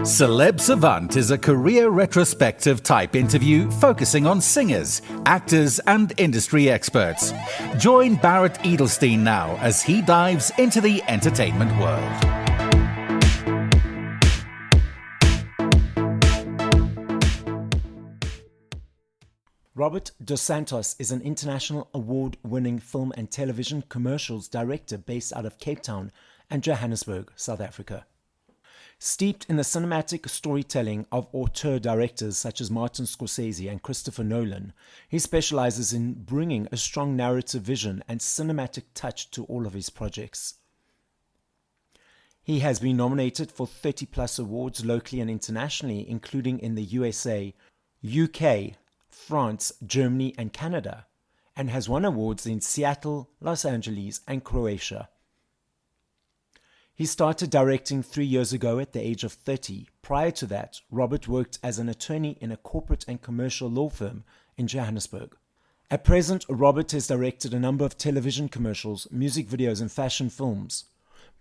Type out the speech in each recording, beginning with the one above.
Celeb Savant is a career retrospective type interview focusing on singers, actors, and industry experts. Join Barrett Edelstein now as he dives into the entertainment world. Robert dos Santos is an international award-winning film and television commercials director based out of Cape Town and Johannesburg, South Africa. Steeped in the cinematic storytelling of auteur directors such as Martin Scorsese and Christopher Nolan, he specializes in bringing a strong narrative vision and cinematic touch to all of his projects. He has been nominated for 30-plus awards locally and internationally, including in the USA, UK, France, Germany, and Canada, and has won awards in Seattle, Los Angeles, and Croatia. He started directing 3 years ago at the age of 30. Prior to that, Robert worked as an attorney in a corporate and commercial law firm in Johannesburg. At present, Robert has directed a number of television commercials, music videos, and fashion films.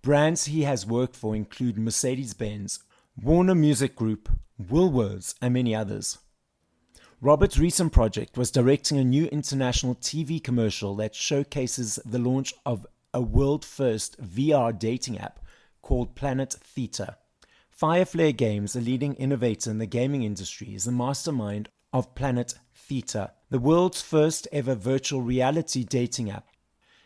Brands he has worked for include Mercedes-Benz, Warner Music Group, Woolworths, and many others. Robert's recent project was directing a new international TV commercial that showcases the launch of a world-first VR dating app called Planet Theta. Fireflare Games, a leading innovator in the gaming industry, is the mastermind of Planet Theta, the world's first ever virtual reality dating app.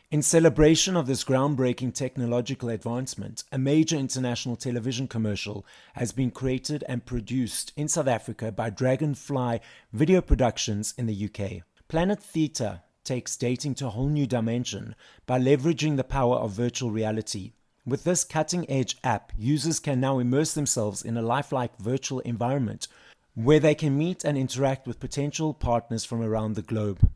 In celebration of this groundbreaking technological advancement, a major international television commercial has been created and produced in South Africa by Dragonfly Video Productions in the UK. Planet Theta takes dating to a whole new dimension by leveraging the power of virtual reality. With this cutting-edge app, users can now immerse themselves in a lifelike virtual environment where they can meet and interact with potential partners from around the globe.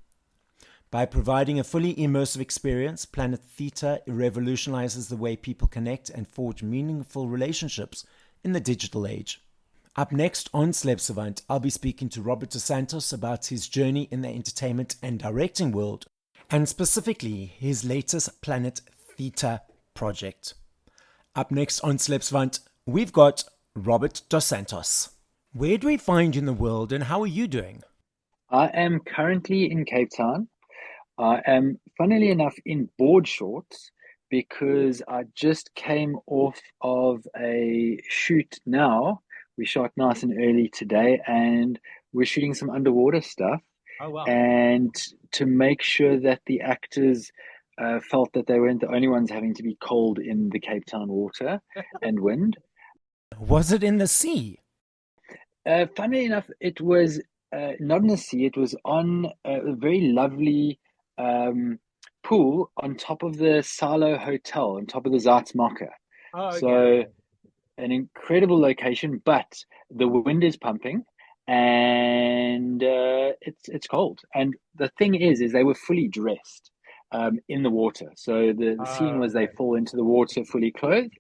By providing a fully immersive experience, Planet Theta revolutionizes the way people connect and forge meaningful relationships in the digital age. Up next on Celeb Savant, I'll be speaking to Robert dos Santos about his journey in the entertainment and directing world, and specifically his latest Planet Theta project. Up next on Celeb Savant, we've got Robert dos Santos. Where do we find you in the world, and how are you doing? I am currently in Cape Town. I am, funnily enough, in board shorts because I just came off of a shoot now. We shot nice and early today, and we're shooting some underwater stuff. Oh, wow. And to make sure that the actors felt that they weren't the only ones having to be cold in the Cape Town water and wind. Was it in the sea? Funnily enough, it was not in the sea. It was on a very lovely pool on top of the Silo Hotel, on top of the Zatzmacher. Oh, okay. So an incredible location, but the wind is pumping and it's cold. And the thing is they were fully dressed in the water. So the scene was they fall into the water fully clothed,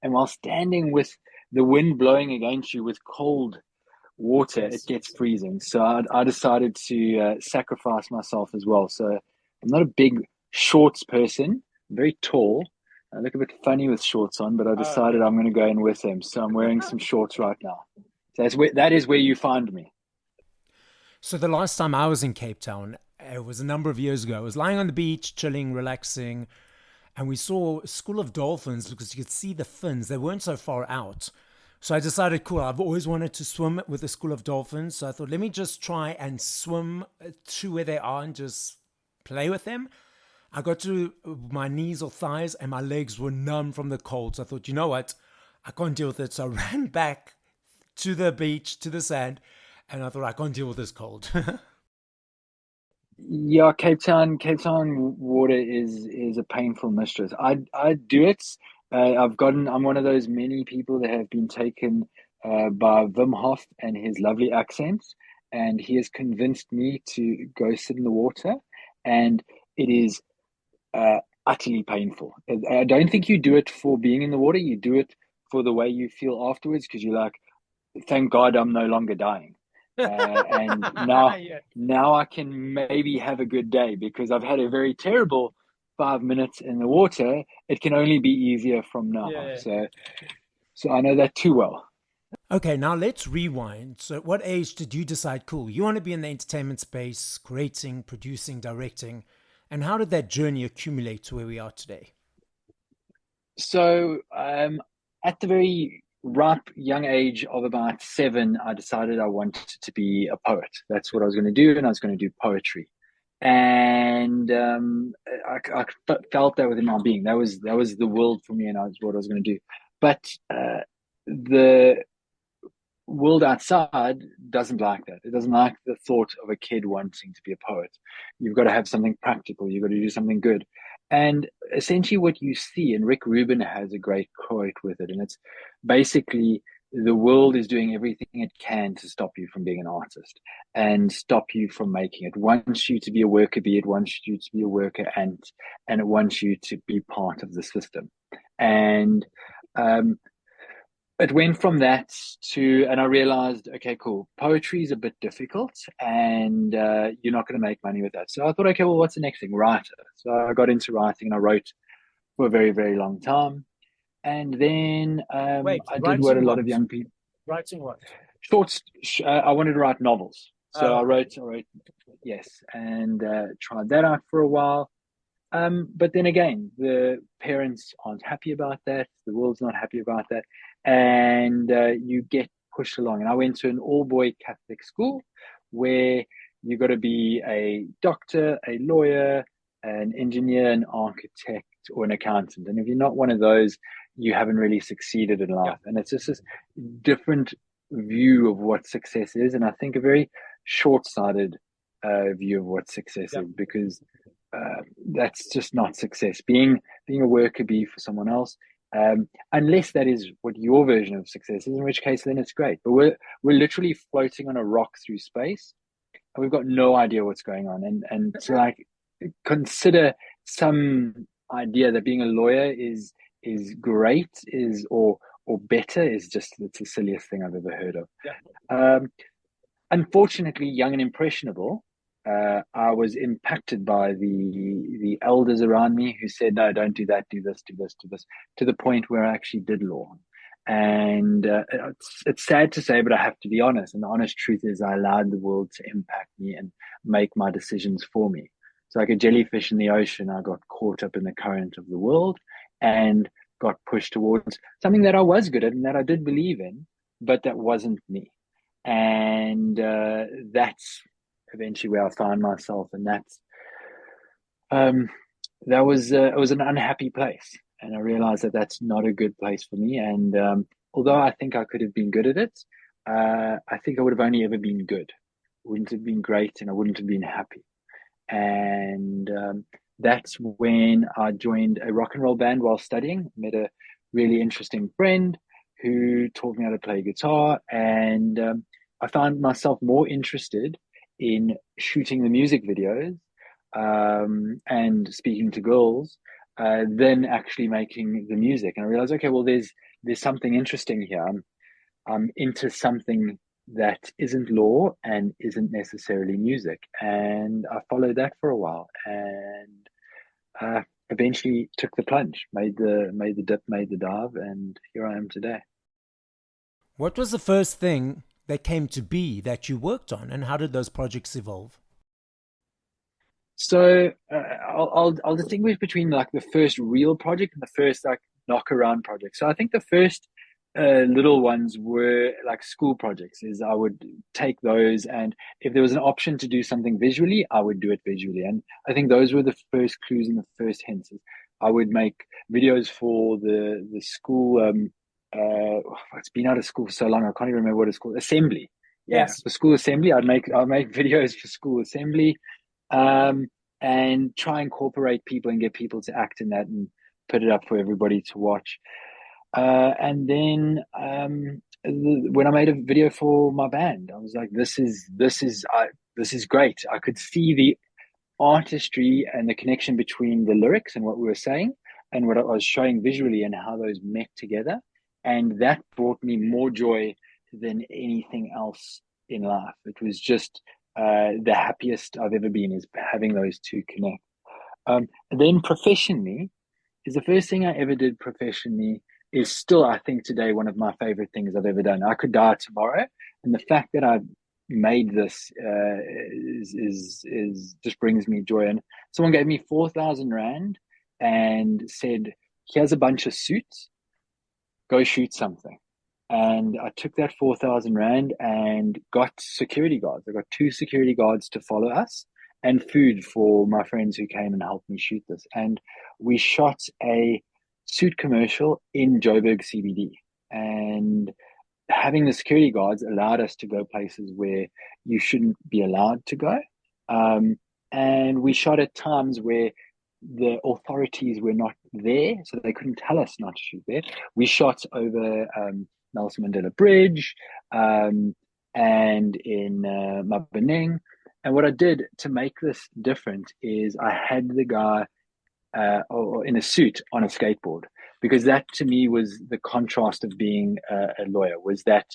and while standing with the wind blowing against you with cold water, it gets freezing. So I decided to sacrifice myself as well. So I'm not a big shorts person. I'm very tall. I look a bit funny with shorts on, but I decided I'm going to go in with them. So I'm wearing some shorts right now. So that is where you find me. So the last time I was in Cape Town, it was a number of years ago. I was lying on the beach, chilling, relaxing, and we saw a school of dolphins because you could see the fins. They weren't so far out. So I decided, cool, I've always wanted to swim with a school of dolphins. So I thought, let me just try and swim to where they are and just play with them. I got to my knees or thighs and my legs were numb from the cold. So I thought, you know what? I can't deal with it. So I ran back to the beach, to the sand, and I thought, I can't deal with this cold. Yeah, Cape Town water is a painful mistress. I do it. I'm one of those many people that have been taken by Wim Hof and his lovely accent, and he has convinced me to go sit in the water, and it is utterly painful. I don't think you do it for being in the water. You do it for the way you feel afterwards, because you're like, thank God I'm no longer dying. And now I can maybe have a good day, because I've had a very terrible 5 minutes in the water. It can only be easier from now. So I know that too well. Okay, now let's rewind. So, at what age did you decide, cool, you want to be in the entertainment space, creating, producing, directing? And how did that journey accumulate to where we are today? So, at the very ripe young age of about 7, I decided I wanted to be a poet. That's what I was going to do, and I was going to do poetry. And I felt that within my being. That was the world for me, and that's what I was going to do. But the world outside doesn't like that. It doesn't like the thought of a kid wanting to be a poet. You've got to have something practical. You've got to do something good. And essentially, what you see, and Rick Rubin has a great quote with it, and it's basically the world is doing everything it can to stop you from being an artist and stop you from making it. It wants you to be a worker bee, it wants you to be a worker ant, and it wants you to be part of the system. And um, it went from that to, and I realized, okay, cool, poetry is a bit difficult, and you're not going to make money with that. So I thought, okay, well, what's the next thing? Writer. So I got into writing, and I wrote for a very, very long time. And then Wait, I did what a writing lot what? of young people, Writing what? shorts. I wanted to write novels, so Oh, I wrote, yes, and tried that out for a while. But then again, the parents aren't happy about that. The world's not happy about that. And you get pushed along. And I went to an all boy Catholic school where you got to be a doctor, a lawyer, an engineer, an architect, or an accountant. And if you're not one of those, you haven't really succeeded in yeah. life. And it's just this different view of what success is. And I think a very short sighted view of what success Yeah. is, because that's just not success. Being a worker bee for someone else, unless that is what your version of success is, in which case then it's great. But we're literally floating on a rock through space, and we've got no idea what's going on. And to like consider some idea that being a lawyer is great is or better is just, it's the silliest thing I've ever heard of. Yeah. Um, Unfortunately, young and impressionable, I was impacted by the elders around me who said, "No, don't do that. Do this. Do this. Do this." To the point where I actually did law, and it's sad to say, but I have to be honest. And the honest truth is, I allowed the world to impact me and make my decisions for me. So, like a jellyfish in the ocean, I got caught up in the current of the world and got pushed towards something that I was good at and that I did believe in, but that wasn't me. And that's eventually where I found myself, and um, it was an unhappy place, and I realized that that's not a good place for me. And although I think I could have been good at it, I think I would have only ever been good. Wouldn't have been great, and I wouldn't have been happy. And that's when I joined a rock and roll band while studying. Met a really interesting friend who taught me how to play guitar, and I found myself more interested in shooting the music videos and speaking to girls than actually making the music. And I realized, okay, well, there's something interesting here. I'm into something that isn't law and isn't necessarily music. And I followed that for a while, and uh, eventually took the plunge, made the dip, made the dive, and here I am today. What was the first thing that came to be that you worked on, and how did those projects evolve? So I'll distinguish between like the first real project and the first like knock around project. So I think the first little ones were like school projects. Is I would take those, and if there was an option to do something visually, I would do it visually. And I think those were the first clues and the first hints. I would make videos for the school. It's been out of school for so long, I can't even remember what it's called. Assembly. Yeah, Yes. for school assembly, I'd make videos for school assembly, um, and try and incorporate people and get people to act in that and put it up for everybody to watch. And then when I made a video for my band, I was like, this is great. I could see the artistry and the connection between the lyrics and what we were saying and what I was showing visually and how those met together. And that brought me more joy than anything else in life. It was just the happiest I've ever been, is having those two connect. Then professionally is the first thing I ever did professionally. is still, I think, today one of my favorite things I've ever done. I could die tomorrow, and the fact that I've made this is just brings me joy. And someone gave me 4,000 rand and said, "Here's a bunch of suits. Go shoot something." And I took that 4,000 rand and got security guards. I got two security guards to follow us and food for my friends who came and helped me shoot this. And we shot a suit commercial in Joburg CBD. And having the security guards allowed us to go places where you shouldn't be allowed to go. Um, and we shot at times where the authorities were not there, so they couldn't tell us not to shoot there. We shot over Nelson Mandela Bridge and in Mabeneng. And what I did to make this different is I had the guy or in a suit on a skateboard, because that to me was the contrast of being a lawyer, was that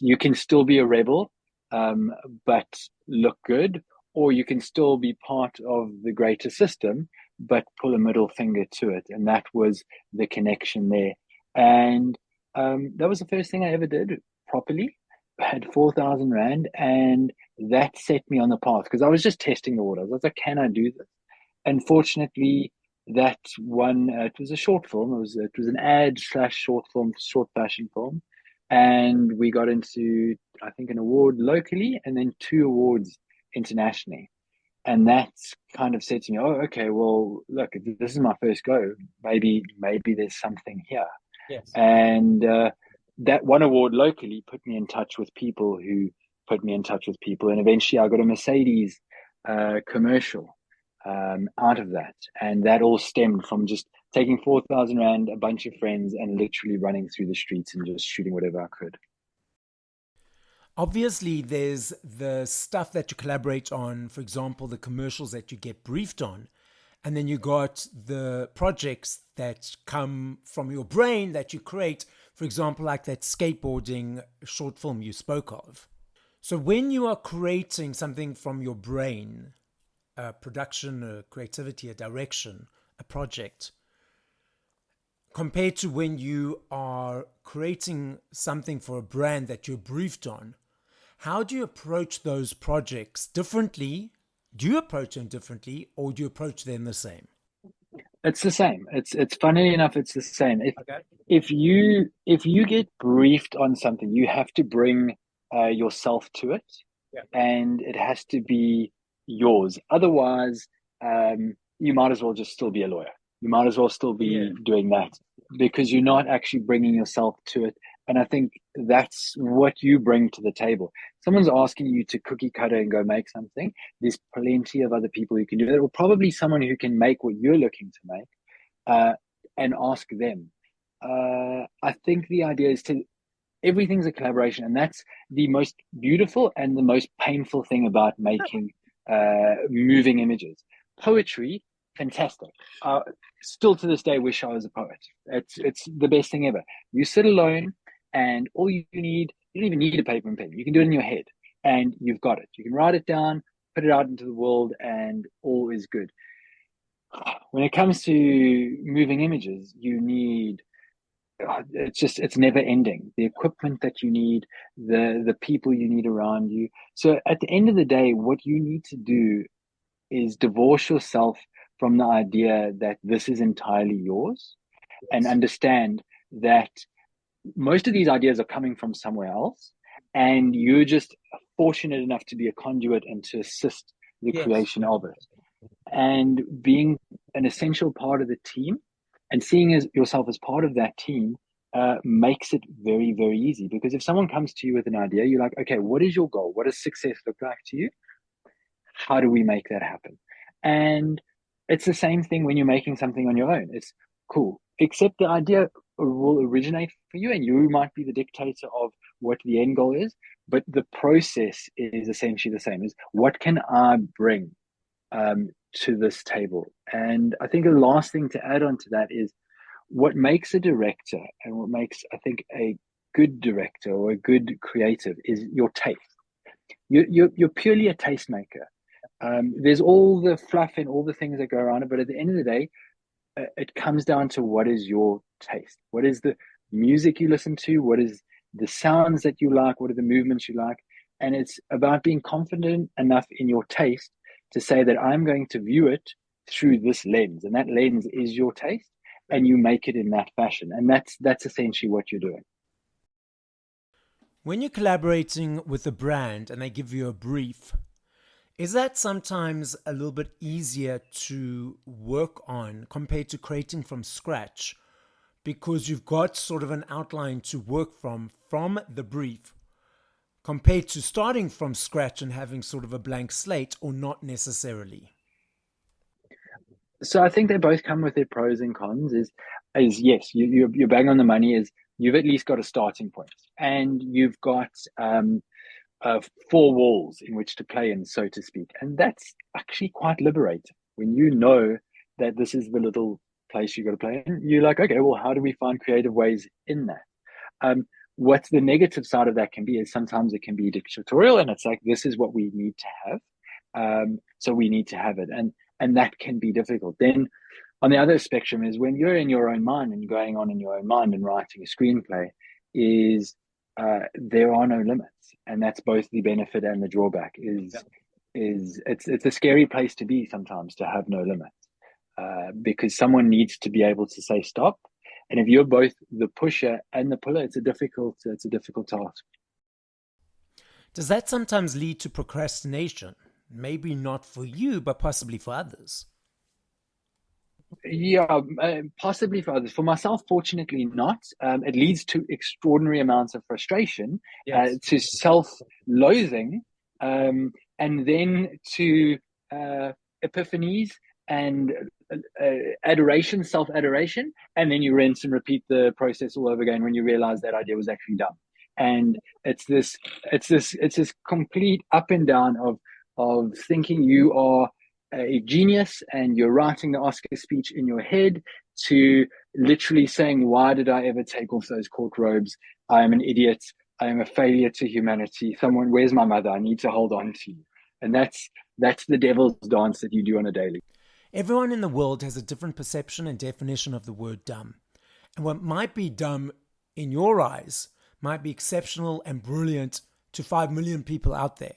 you can still be a rebel but look good, or you can still be part of the greater system but pull a middle finger to it. And that was the connection there. And that was the first thing I ever did properly. I had 4,000 rand, and that set me on the path, because I was just testing the waters. I was like, can I do this? And fortunately, that one, it was a short film. It was an ad slash short film, short fashion film. And we got into, I think, an award locally and then two awards internationally. And that's kind of said to me, oh, okay, well, look, if this is my first go, maybe there's something here. Yes. And that one award locally put me in touch with people who put me in touch with people. And eventually I got a Mercedes commercial out of that. And that all stemmed from just taking 4,000 rand, a bunch of friends, and literally running through the streets and just shooting whatever I could. Obviously, there's the stuff that you collaborate on, for example, the commercials that you get briefed on. And then you got the projects that come from your brain that you create, for example, like that skateboarding short film you spoke of. So when you are creating something from your brain, a production, a creativity, a direction, a project, compared to when you are creating something for a brand that you're briefed on, how do you approach those projects differently? Do you approach them differently, or do you approach them the same? It's the same. It's funny enough, it's the same. Okay. If you get briefed on something, you have to bring yourself to it, Yeah. and it has to be yours. Otherwise, you might as well just still be a lawyer. You might as well still be doing that, because you're not actually bringing yourself to it. And I think that's what you bring to the table. Someone's asking you to cookie cutter and go make something. There's plenty of other people who can do that, or probably someone who can make what you're looking to make, and ask them. I think the idea is to everything's a collaboration, and that's the most beautiful and the most painful thing about making moving images. Poetry, fantastic. Still to this day, wish I was a poet. It's the best thing ever. You sit alone, and all you need, you don't even need a paper and pen. You can do it in your head, and you've got it. You can write it down, put it out into the world, and all is good. When it comes to moving images, you need, it's never ending. The equipment that you need, the people you need around you. So at the end of the day, what you need to do is divorce yourself from the idea that this is entirely yours, and understand that most of these ideas are coming from somewhere else, and you're just fortunate enough to be a conduit and to assist the creation of it. And being an essential part of the team and seeing yourself as part of that team makes it very, very easy. Because if someone comes to you with an idea, you're like, okay, what is your goal? What does success look like to you? How do we make that happen? And it's the same thing when you're making something on your own. It's cool, except the idea will originate for you, and you might be the dictator of what the end goal is, but the process is essentially the same. Is what can I bring to this table? And I think the last thing to add on to that is what makes a director, and what makes, I think, a good director or a good creative is your taste. You're purely a tastemaker. There's all the fluff and all the things that go around it, but at the end of the day, it comes down to what is your taste? What is the music you listen to? What is the sounds that you like? What are the movements you like? And it's about being confident enough in your taste to say that I'm going to view it through this lens, and that lens is your taste, and you make it in that fashion. And that's essentially what you're doing. When you're collaborating with a brand and they give you a brief, is that sometimes a little bit easier to work on compared to creating from scratch? Because you've got sort of an outline to work from the brief, compared to starting from scratch and having sort of a blank slate, or not necessarily? So I think they both come with their pros and cons. Is yes, you're bang on the money. Is you've at least got a starting point, and you've got four walls in which to play in, so to speak, and that's actually quite liberating when you know that this is the little place you got to play in. You're like, okay, well, how do we find creative ways in that? What's the negative side of that can be is sometimes it can be dictatorial, and it's like, this is what we need to have, so we need to have it, and that can be difficult. Then on the other spectrum is when you're in your own mind and going on in your own mind and writing a screenplay, is there are no limits, and that's both the benefit and the drawback. It's a scary place to be sometimes, to have no limits, because someone needs to be able to say stop, and if you're both the pusher and the puller, it's a difficult task. Does that sometimes lead to procrastination? Maybe not for you, but possibly for others. Yeah, possibly for others. For myself, fortunately not. It leads to extraordinary amounts of frustration, Yes. to self-loathing, and then to epiphanies and adoration, self-adoration, and then you rinse and repeat the process all over again when you realize that idea was actually dumb. And it's this complete up and down of thinking you are a genius and you're writing the Oscar speech in your head, to literally saying, why did I ever take off those cork robes? I am an idiot. I am a failure to humanity. Someone, where's my mother? I need to hold on to you. And that's the devil's dance that you do on a daily. Everyone in the world has a different perception and definition of the word dumb. And what might be dumb in your eyes might be exceptional and brilliant to 5 million people out there.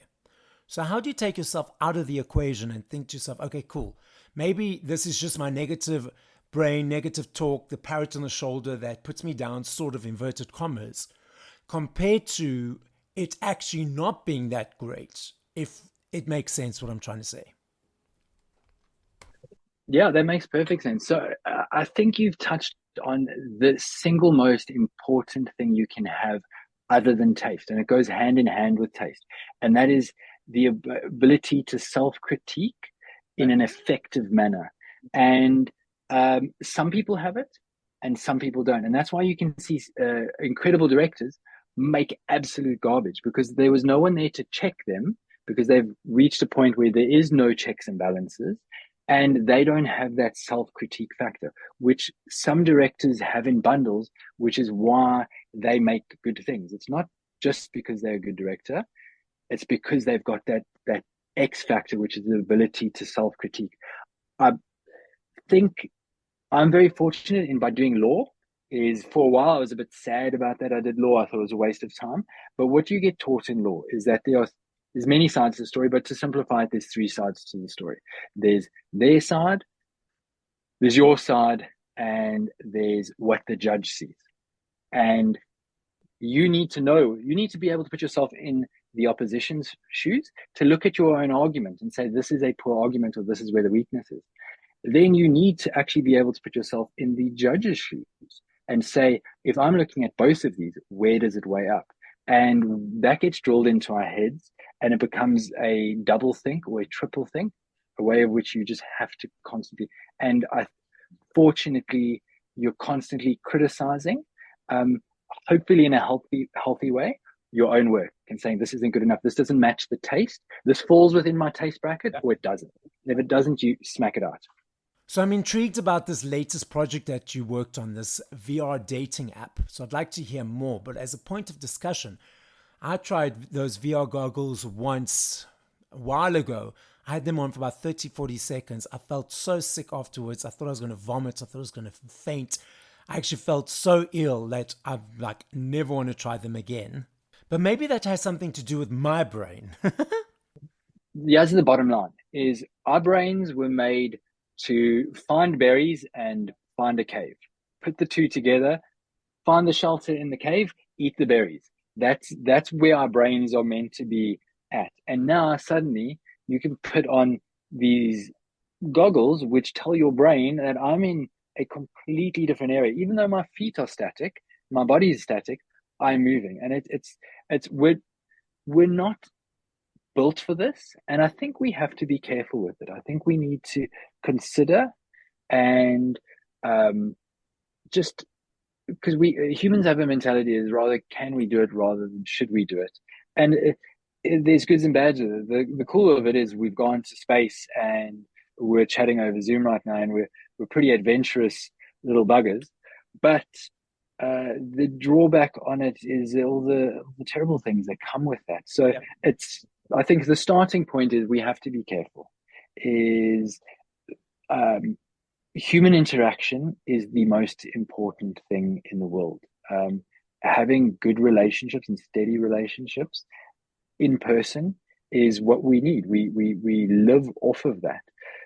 So how do you take yourself out of the equation and think to yourself, okay, cool, maybe this is just my negative brain, negative talk, the parrot on the shoulder that puts me down, sort of inverted commas, compared to it actually not being that great, if it makes sense what I'm trying to say. Yeah, that makes perfect sense. So I think you've touched on the single most important thing you can have other than taste, and it goes hand in hand with taste, and that is the ability to self-critique in an effective manner. And some people have it and some people don't. And that's why you can see incredible directors make absolute garbage, because there was no one there to check them, because they've reached a point where there is no checks and balances, and they don't have that self-critique factor, which some directors have in bundles, which is why they make good things. It's not just because they're a good director. It's because they've got that X factor, which is the ability to self-critique. I think I'm very fortunate in, by doing law, is for a while I was a bit sad about that. I did law. I thought it was a waste of time. But what you get taught in law is that there's many sides to the story, but to simplify it, there's three sides to the story. There's their side, there's your side, and there's what the judge sees. And you need to be able to put yourself in the opposition's shoes, to look at your own argument and say, this is a poor argument, or this is where the weakness is. Then you need to actually be able to put yourself in the judge's shoes and say, if I'm looking at both of these, where does it weigh up? And that gets drilled into our heads, and it becomes a double think or a triple think, a way of which you just have to constantly. And fortunately, you're constantly criticizing, hopefully in a healthy way, your own work, and saying, this isn't good enough, this doesn't match the taste, this falls within my taste bracket, or it doesn't. And if it doesn't, you smack it out. So I'm intrigued about this latest project that you worked on, this VR dating app. So I'd like to hear more, but as a point of discussion, I tried those VR goggles once a while ago. I had them on for about 30, 40 seconds. I felt so sick afterwards. I thought I was going to vomit. I thought I was going to faint. I actually felt so ill that I've like never want to try them again. But maybe that has something to do with my brain. Here's the bottom line is our brains were made to find berries and find a cave. Put the two together, find the shelter in the cave, eat the berries. That's where our brains are meant to be at. And now suddenly you can put on these goggles which tell your brain that I'm in a completely different area. Even though my feet are static, my body is static, I'm moving. And it's we're not built for this. And I think we have to be careful with it. I think we need to consider and just because we humans have a mentality is rather can we do it rather than should we do it, and there's goods and bads with it. The cool of it is we've gone to space and we're chatting over Zoom right now, and we're pretty adventurous little buggers, but the drawback on it is all the terrible things that come with that. So Yeah. it's I think the starting point is we have to be careful. Is um, Human interaction is the most important thing in the world. Having good relationships and steady relationships in person is what we need. We live off of that.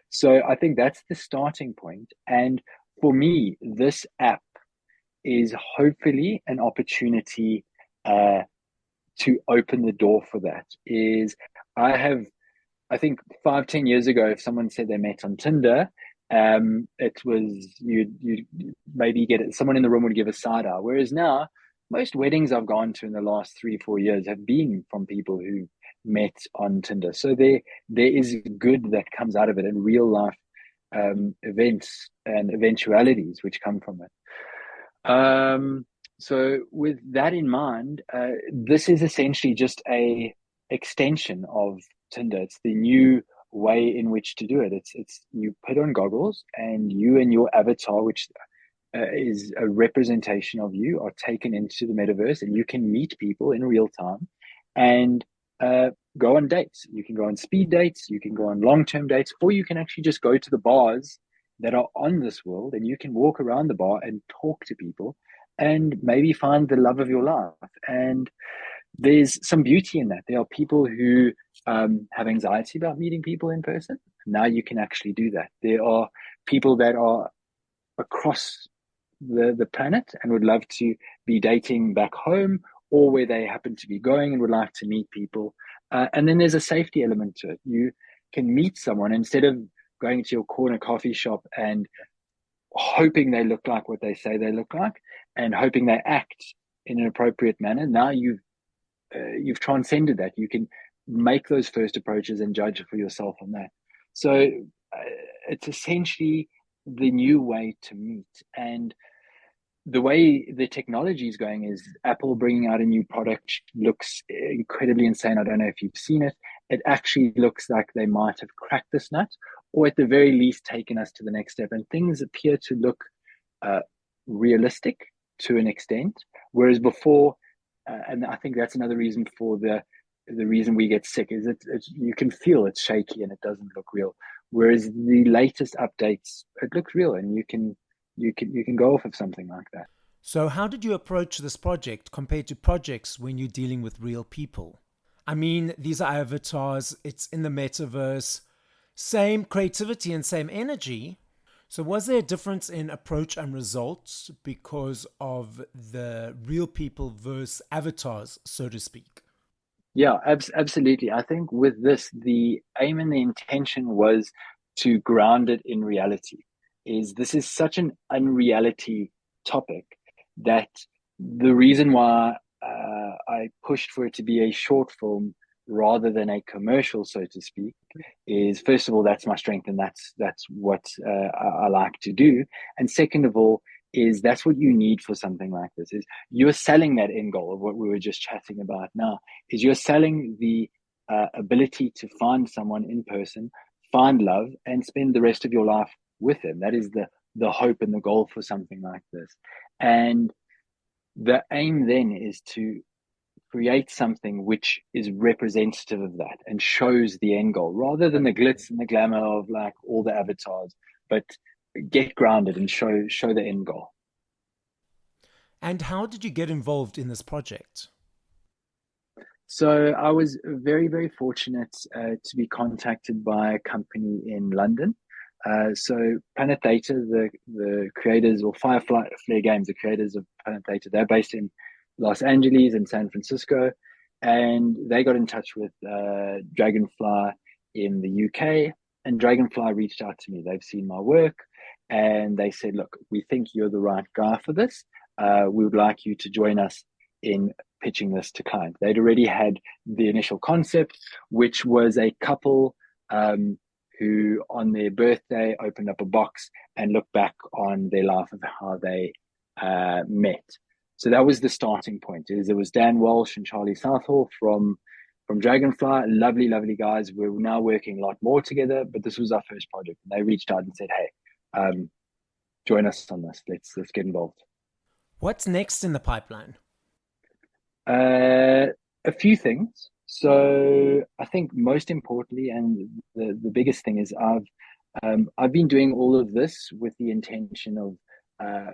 So I think that's the starting point. And for me, this app is hopefully an opportunity to open the door for that. Is I have I think 5, 10 years ago, if someone said they met on Tinder, it was you maybe get it. Someone in the room would give a side eye. Whereas now, most weddings I've gone to in the last 3, 4 years have been from people who met on Tinder. So there is good that comes out of it, and real life events and eventualities which come from it. So with that in mind, this is essentially just a extension of Tinder. It's the new way in which to do it. It's you put on goggles and you and your avatar, which is a representation of you, are taken into the metaverse, and you can meet people in real time and go on dates. You can go on speed dates, you can go on long-term dates, or you can actually just go to the bars that are on this world, and you can walk around the bar and talk to people and maybe find the love of your life. And there's some beauty in that. There are people who have anxiety about meeting people in person. Now you can actually do that. There are people that are across the planet and would love to be dating back home or where they happen to be going and would like to meet people. And then there's a safety element to it. You can meet someone instead of going to your corner coffee shop and hoping they look like what they say they look like and hoping they act in an appropriate manner. Now you've transcended that. You can make those first approaches and judge for yourself on that. So it's essentially the new way to meet. And the way the technology is going is Apple bringing out a new product looks incredibly insane. I don't know if you've seen it. It actually looks like they might have cracked this nut, or at the very least taken us to the next step. And things appear to look realistic to an extent, whereas before, and I think that's another reason for the reason we get sick is you can feel it's shaky and it doesn't look real. Whereas the latest updates, it looks real, and you can go off of something like that. So, how did you approach this project compared to projects when you're dealing with real people? I mean, these are avatars, it's in the metaverse, same creativity and same energy. So, was there a difference in approach and results because of the real people versus avatars, so to speak? Yeah, absolutely. I think with this, the aim and the intention was to ground it in reality. This is such an unreality topic that the reason why I pushed for it to be a short film rather than a commercial, so to speak, is first of all that's my strength, and that's what I like to do, and second of all is that's what you need for something like this. Is you're selling that end goal of what we were just chatting about now. Is you're selling the ability to find someone in person, find love, and spend the rest of your life with them. That is the hope and the goal for something like this. And the aim then is to create something which is representative of that and shows the end goal rather than the glitz and the glamour of like all the avatars, but get grounded and show the end goal. And how did you get involved in this project? So I was very, very fortunate to be contacted by a company in London. So Planet Theta, the creators, or Firefly Flare Games, the creators of Planet Theta, they're based in Los Angeles and San Francisco, and they got in touch with Dragonfly in the UK, and Dragonfly reached out to me. They've seen my work, and they said, "Look, we think you're the right guy for this. We would like you to join us in pitching this to clients." They'd already had the initial concept, which was a couple who on their birthday opened up a box and looked back on their life of how they met. So that was the starting point. It was Dan Walsh and Charlie Southall from Dragonfly, lovely, lovely guys. We're now working a lot more together, but this was our first project. And they reached out and said, "Hey, join us on this. Let's get involved." What's next in the pipeline? A few things. So I think most importantly, and the biggest thing is I've been doing all of this with the intention of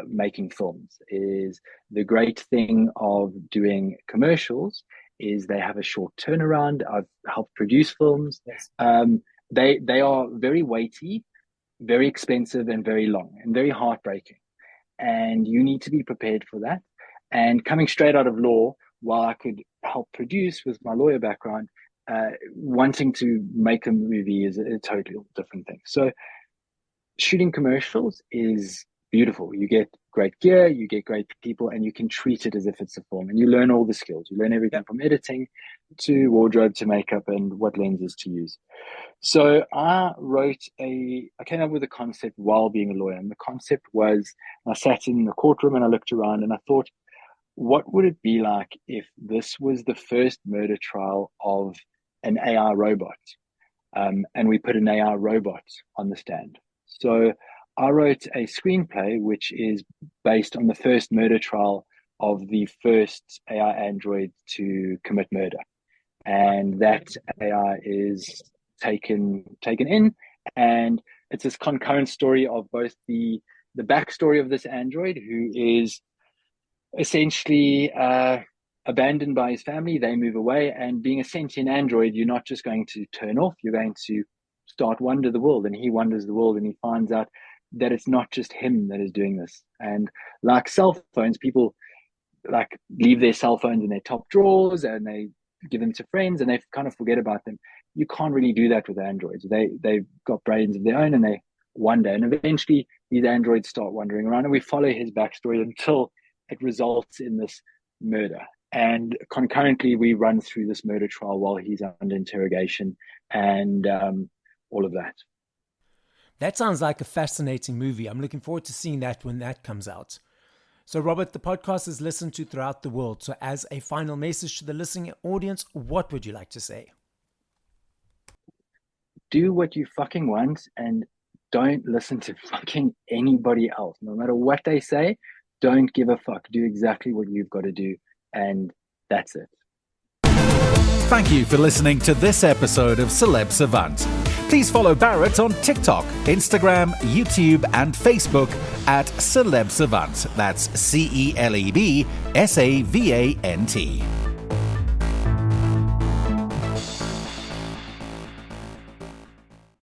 making films. Is the great thing of doing commercials is they have a short turnaround. I've helped produce films. Yes. They are very weighty, very expensive, and very long and very heartbreaking. And you need to be prepared for that. And coming straight out of law, while I could help produce with my lawyer background, wanting to make a movie is a totally different thing. So shooting commercials is beautiful. You get great gear, you get great people, and you can treat it as if it's a film. And you learn all the skills. You learn everything from editing to wardrobe to makeup and what lenses to use. So I came up with a concept while being a lawyer. And the concept was, I sat in the courtroom and I looked around and I thought, what would it be like if this was the first murder trial of an AI robot? And we put an AI robot on the stand. So I wrote a screenplay which is based on the first murder trial of the first AI android to commit murder. And that AI is taken in, and it's this concurrent story of both the backstory of this android, who is essentially abandoned by his family. They move away, and being a sentient android, you're not just going to turn off, you're going to start wonder the world. And he wonders the world, and he finds out that it's not just him that is doing this. And like cell phones, people like leave their cell phones in their top drawers and they give them to friends and they kind of forget about them. You can't really do that with androids. They've got brains of their own and they wonder. And eventually these androids start wandering around, and we follow his backstory until it results in this murder. And concurrently, we run through this murder trial while he's under interrogation and all of that. That sounds like a fascinating movie. I'm looking forward to seeing that when that comes out. So, Robert, the podcast is listened to throughout the world. So as a final message to the listening audience, what would you like to say? Do what you fucking want and don't listen to fucking anybody else. No matter what they say, don't give a fuck. Do exactly what you've got to do. And that's it. Thank you for listening to this episode of Celeb Savant. Please follow Barrett on TikTok, Instagram, YouTube, and Facebook at Celeb Savant. That's CelebSavant.